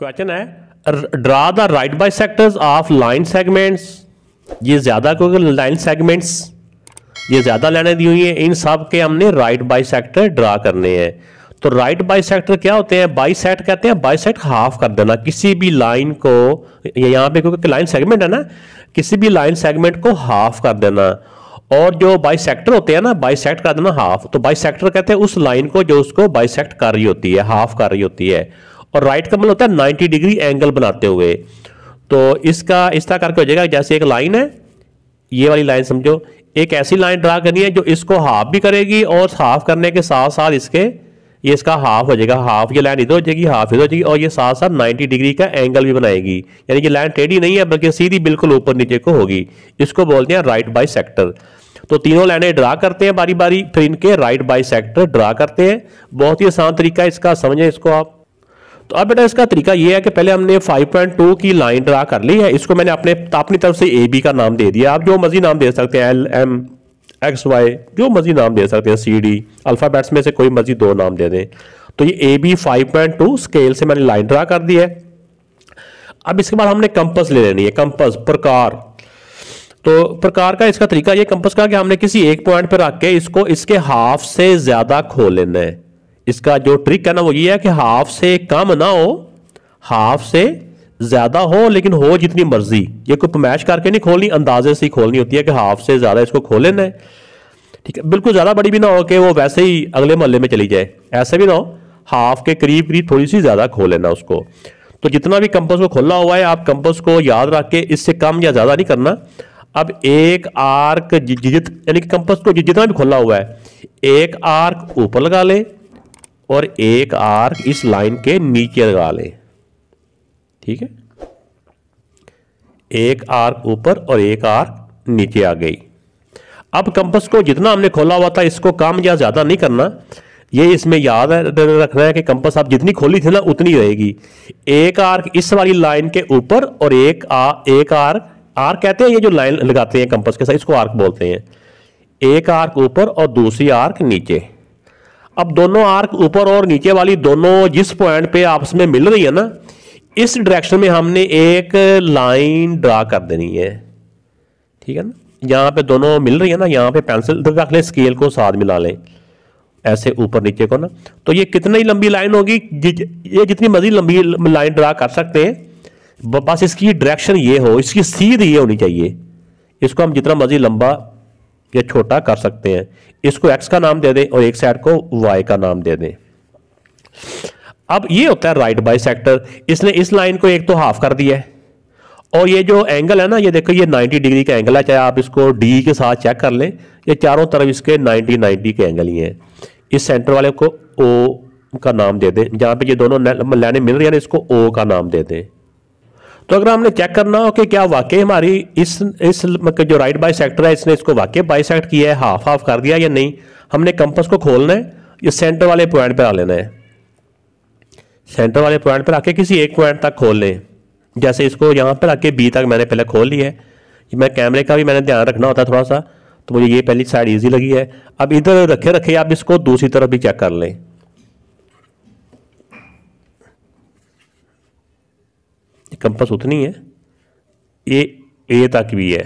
Question है draw the right bisectors of line segments. ये ज्यादा क्योंकि लाइन सेगमेंट्स ये ज्यादा लाइनें दी हुई हैं, इन सब के हमने राइट बाइसेक्टर ड्रा करने हैं। तो राइट बाइसेक्टर क्या होते हैं? बाइसेक्ट कहते हैं बाइसेक्ट हाफ कर देना किसी भी लाइन को। यहाँ पे क्योंकि लाइन सेगमेंट है ना, किसी भी लाइन सेगमेंट को हाफ कर देना। और जो बाइसेक्टर होते हैं ना, बाइसेक्ट कर देना हाफ। तो बाइसेक्टर कहते हैं उस लाइन को जो उसको बाइसेक्ट कर रही होती है, हाफ कर रही होती है। और राइट का मतलब होता है 90 डिग्री एंगल बनाते हुए। तो इसका इस तरह करके हो जाएगा, जैसे एक लाइन है, ये वाली लाइन समझो, एक ऐसी लाइन ड्रा करनी है जो इसको हाफ भी करेगी और हाफ करने के साथ साथ ये इसका हाफ हो जाएगा। हाफ ये लाइन इधर हो जाएगी, हाफ इधर हो जाएगी, और ये साथ साथ 90 डिग्री का एंगल भी बनाएगी। यानी कि लाइन टेढ़ी नहीं है बल्कि सीधी बिल्कुल ऊपर नीचे को होगी। इसको बोलते हैं राइट बाइसेक्टर। तो तीनों लाइनें ड्रा करते हैं बारी बारी, फिर इनके राइट बाइसेक्टर ड्रा करते हैं। बहुत ही आसान तरीका है इसका, समझें इसको आप। तो अब बेटा इसका तरीका ये है कि पहले हमने 5.2 की लाइन ड्रा कर ली है। इसको मैंने अपनी तरफ से ए बी का नाम दे दिया। आप जो मर्जी नाम दे सकते हैं, एल एम एक्स वाई, जो मर्जी नाम दे सकते हैं, सी डी, अल्फाबेट्स में से कोई मर्जी 2 नाम दे दें। तो ये ए बी 5.2 स्केल से मैंने लाइन ड्रा कर दी है। अब इसके बाद हमने कंपस ले लेनी है, कंपस प्रकार। तो प्रकार का इसका तरीका ये कंपस का कि हमने किसी एक पॉइंट पर रख के इसको इसके हाफ से ज्यादा खोल लेना है। इसका जो ट्रिक है ना वो ये है कि हाफ से कम ना हो, हाफ से ज्यादा हो, लेकिन हो जितनी मर्जी। ये कोई मैच करके नहीं खोलनी, अंदाजे से ही खोलनी होती है कि हाफ से ज्यादा इसको खोल लेना है। ठीक है, बिल्कुल ज्यादा बड़ी भी ना हो कि वो वैसे ही अगले मोहल्ले में चली जाए, ऐसा भी ना हो। हाफ के करीब करीब थोड़ी सी ज्यादा खोल लेना उसको। तो जितना भी कंपस को खोला हुआ है, आप कंपस को याद रख के इससे कम या ज्यादा नहीं करना। अब एक आर्क यानी कि कंपस को जितना भी खोला हुआ है, एक आर्क ऊपर लगा ले और एक आर्क इस लाइन के नीचे लगा ले। ठीक है, एक आर्क ऊपर और एक आर्क नीचे आ गई। अब कंपस को जितना हमने खोला हुआ था इसको कम या ज्यादा नहीं करना। ये इसमें याद रखना है कि कंपस आप जितनी खोली थी ना उतनी रहेगी। एक आर्क इस वाली लाइन के ऊपर और एक आर्क कहते हैं ये जो लाइन लगाते हैं कंपस के साथ, इसको आर्क बोलते हैं। एक आर्क ऊपर और दूसरी आर्क नीचे। अब दोनों आर्क ऊपर और नीचे वाली दोनों जिस पॉइंट पे आपस में मिल रही है ना, इस डायरेक्शन में हमने एक लाइन ड्रा कर देनी है। ठीक है ना, यहां पे दोनों मिल रही है ना, यहां पे पेंसिल रख ले, स्केल को साथ मिला लें ऐसे ऊपर नीचे को ना। तो ये कितनी लंबी लाइन होगी? ये जितनी मर्जी लंबी लाइन ड्रा कर सकते हैं, बस इसकी डायरेक्शन ये हो, इसकी सीधी ये होनी चाहिए। इसको हम जितना मर्जी लंबा या छोटा कर सकते हैं। इसको एक्स का नाम दे दें और एक साइड को वाई का नाम दे दें। अब ये होता है राइट बाइसेक्टर। इसने इस लाइन को एक तो हाफ कर दिया है, और ये जो एंगल है ना, ये देखो ये 90 डिग्री का एंगल है। चाहे आप इसको डी के साथ चेक कर लें, ये चारों तरफ इसके 90 के एंगल ही हैं। इस सेंटर वाले को ओ का नाम दे दें। जहां पे ये दोनों लाइनें मिल रही है ना, इसको ओ का नाम दे दें। तो अगर हमने चेक करना हो कि क्या वाकई हमारी इस जो राइट बाइसेक्टर है इसने इसको वाकई बाइसेक्ट किया है, हाफ हाफ कर दिया या नहीं, हमने कंपस को खोलना है। ये सेंटर वाले पॉइंट पर आ लेना है। सेंटर वाले पॉइंट पर आके किसी एक पॉइंट तक खोल लें। जैसे इसको यहाँ पर आके बी तक मैंने पहले खोल लिया है। मैं कैमरे का भी मैंने ध्यान रखना होता है थोड़ा सा, तो मुझे ये पहली साइड इजी लगी है। अब इधर रखे आप इसको दूसरी तरफ भी चेक कर लें। कंपस उतनी है, ये ए तक भी है।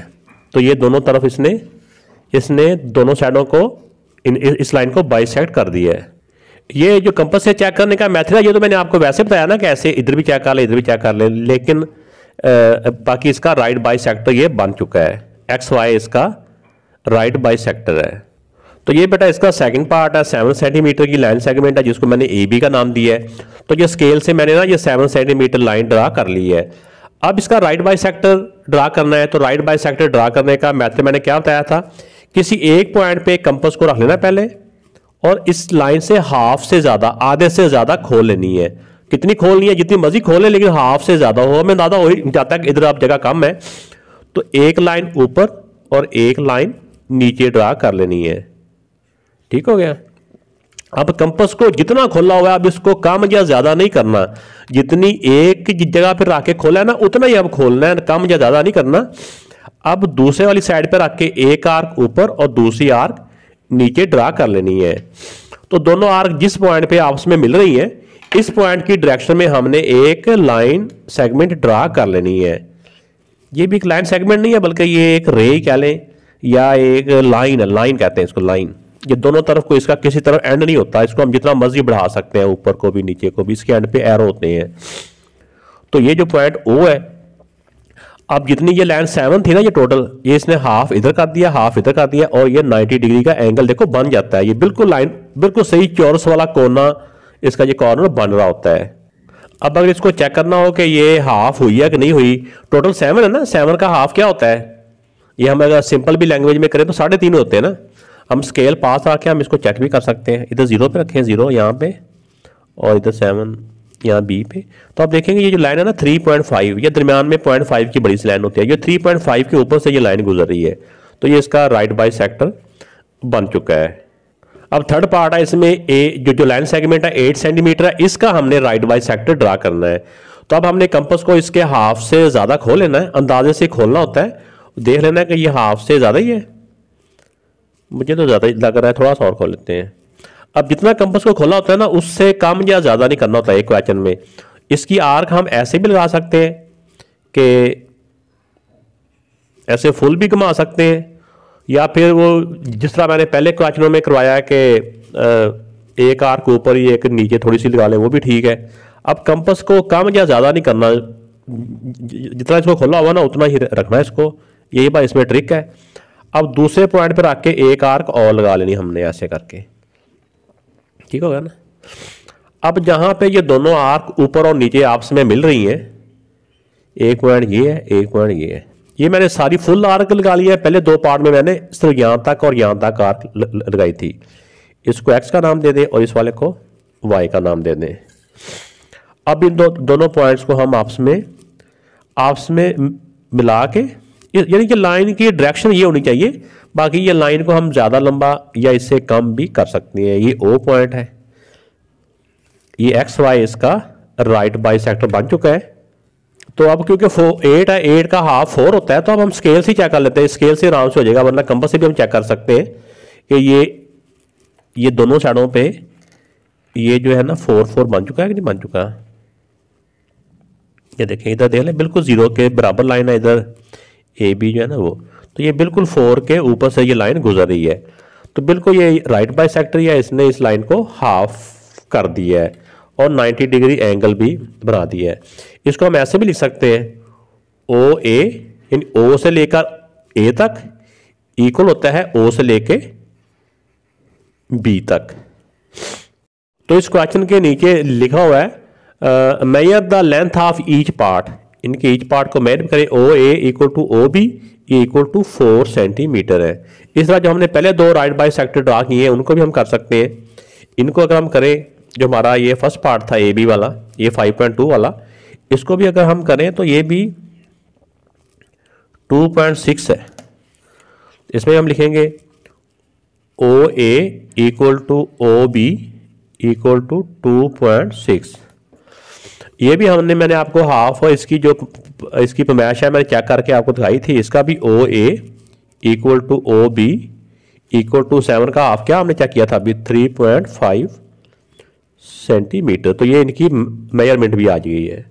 तो ये दोनों तरफ इसने दोनों साइडों को इस लाइन को बाइसेक्ट कर दिया है। ये जो कंपस से चेक करने का मेथड है, ये तो मैंने आपको वैसे बताया ना कि ऐसे इधर भी चेक कर ले, इधर भी चेक कर ले, लेकिन बाकी इसका राइट बाइसेक्टर ये बन चुका है। एक्स वाई इसका राइट बाइसेक्टर है। तो ये बेटा इसका सेकंड पार्ट है। 7 सेंटीमीटर की लाइन सेगमेंट है जिसको मैंने ए बी का नाम दिया है। तो ये स्केल से मैंने ना ये 7 सेंटीमीटर लाइन ड्रा कर ली है। अब इसका राइट बाइसेक्टर ड्रा करना है। तो राइट बाइसेक्टर ड्रा करने का मेथड मैंने क्या बताया था, किसी एक पॉइंट पे कंपस को रख लेना पहले, और इस लाइन से हाफ से ज्यादा, आधे से ज्यादा खोल लेनी है। कितनी खोलनी है? जितनी मर्जी खोले, लेकिन हाफ से ज्यादा हो। हमें ज्यादा हो ही जाता है कि इधर आप जगह कम है, तो एक लाइन ऊपर और एक लाइन नीचे ड्रा कर लेनी है। ठीक हो गया। अब कंपस को जितना खोला हुआ है, अब इसको कम या ज्यादा नहीं करना। जितनी एक जगह पर रख के खोला है ना, उतना ही अब खोलना है, कम या ज्यादा नहीं करना। अब दूसरे वाली साइड पर रख के एक आर्क ऊपर और दूसरी आर्क नीचे ड्रा कर लेनी है। तो दोनों आर्क जिस पॉइंट पे आपस में मिल रही हैं, इस पॉइंट की डायरेक्शन में हमने एक लाइन सेगमेंट ड्रा कर लेनी है। ये भी एक लाइन सेगमेंट नहीं है बल्कि ये एक रे कह लें या एक लाइन है, लाइन कहते हैं इसको, लाइन। ये दोनों तरफ को इसका किसी तरफ एंड नहीं होता, इसको हम जितना मर्जी बढ़ा सकते हैं, ऊपर को भी नीचे को भी, इसके एंड पे एरो होते हैं। तो ये जो पॉइंट ओ है, अब जितनी ये लाइन 7 थी ना ये टोटल, ये इसने हाफ इधर कर दिया, हाफ इधर कर दिया, और ये 90 डिग्री का एंगल देखो बन जाता है। ये बिल्कुल लाइन बिल्कुल सही चौरस वाला कोना इसका ये कॉर्नर बन रहा होता है। अब अगर इसको चेक करना हो कि ये हाफ हुई है कि नहीं हुई, टोटल 7 है ना, 7 का हाफ क्या होता है? ये हम अगर सिंपल भी लैंग्वेज में करें तो 3.5 होते हैं ना। हम स्केल पास रखें, हम इसको चेक भी कर सकते हैं। इधर 0 पे रखें, 0 यहाँ पे, और इधर 7 यहाँ बी पे। तो आप देखेंगे ये जो लाइन है ना 3.5, ये दरमियान में 0.5 की बड़ी सी लाइन होती है, ये 3.5 के ऊपर से ये लाइन गुजर रही है। तो ये इसका राइट बाई सेक्टर बन चुका है। अब थर्ड पार्ट है इसमें, ए जो लाइन सेगमेंट है 8 सेंटीमीटर है, इसका हमने राइट बाई सेक्टर ड्रा करना है। तो अब हमने कंपास को इसके हाफ से ज़्यादा खोल लेना है, अंदाजे से खोलना होता है, देख लेना है कि ये हाफ से ज़्यादा ही है। मुझे तो ज़्यादा ही लग रहा है, थोड़ा सा और खोल लेते हैं। अब जितना कंपास को खोला होता है ना, उससे कम या ज़्यादा नहीं करना होता है एक क्वेश्चन में। इसकी आर्क हम ऐसे भी लगा सकते हैं कि ऐसे फुल भी घुमा सकते हैं, या फिर वो जिस तरह मैंने पहले क्वेश्चनों में करवाया कि एक आर्क ऊपर ही एक नीचे थोड़ी सी लगा लें, वो भी ठीक है। अब कंपास को कम या ज़्यादा नहीं करना, जितना इसको खोला हुआ ना उतना ही रखना है इसको, यही बात इसमें ट्रिक है। अब दूसरे पॉइंट पर रख के एक आर्क और लगा लेनी हमने ऐसे करके, ठीक होगा ना। अब जहां पे ये दोनों आर्क ऊपर और नीचे आपस में मिल रही हैं, एक पॉइंट ये है, एक पॉइंट ये है, ये मैंने सारी फुल आर्क लगा ली है। पहले 2 पार्ट में मैंने सिर्फ यहां तक और यहां तक आर्क लगाई थी। इसको एक्स का नाम दे दें और इस वाले को वाई का नाम दे दें। अब इन दोनों पॉइंट्स को हम आपस में मिला के, यानी कि लाइन की डायरेक्शन ये होनी चाहिए। बाकी ये लाइन को हम ज़्यादा लंबा या इससे कम भी कर सकते हैं। ये ओ पॉइंट है, ये एक्स वाई इसका राइट बाई सेक्टर बन चुका है। तो अब क्योंकि 8 है, 8 का हाफ 4 होता है, तो अब हम स्केल से चेक कर लेते हैं। स्केल से आराम से हो जाएगा, वरना कंपास से भी हम चेक कर सकते हैं कि ये दोनों साइडों पे ये जो है ना 4 बन चुका है कि नहीं बन चुका। ये देखें, इधर देख लें, बिल्कुल 0 के बराबर लाइन है इधर ए बी जो है ना वो, तो ये बिल्कुल 4 के ऊपर से ये लाइन गुजर रही है। तो बिल्कुल ये राइट बाई सेक्टर है, इसने इस लाइन को हाफ कर दिया है और 90 डिग्री एंगल भी बना दिया है। इसको हम ऐसे भी लिख सकते हैं, ओ ए यानी ओ से लेकर ए तक इक्वल होता है ओ से लेके बी तक। तो इस क्वेश्चन के नीचे लिखा हुआ है measure the length of each part, इनके ईच पार्ट को मेजर करें, O A equal to O B equal to 4 centimetre है। इस तरह जो हमने पहले 2 राइट बाई सेक्टर ड्रा किए हैं उनको भी हम कर सकते हैं। इनको अगर हम करें, जो हमारा ये फर्स्ट पार्ट था ए बी वाला, ये 5.2 वाला, इसको भी अगर हम करें तो ये भी 2.6 है। इसमें हम लिखेंगे O A equal to O B equal to 2.6। ये भी मैंने आपको हाफ और इसकी पैमाइश है मैंने चेक करके आपको दिखाई थी। इसका भी O A equal to O B equal to 7 का हाफ क्या हमने चेक किया था अभी 3.5 सेंटीमीटर। तो ये इनकी मेजरमेंट भी आ गई है।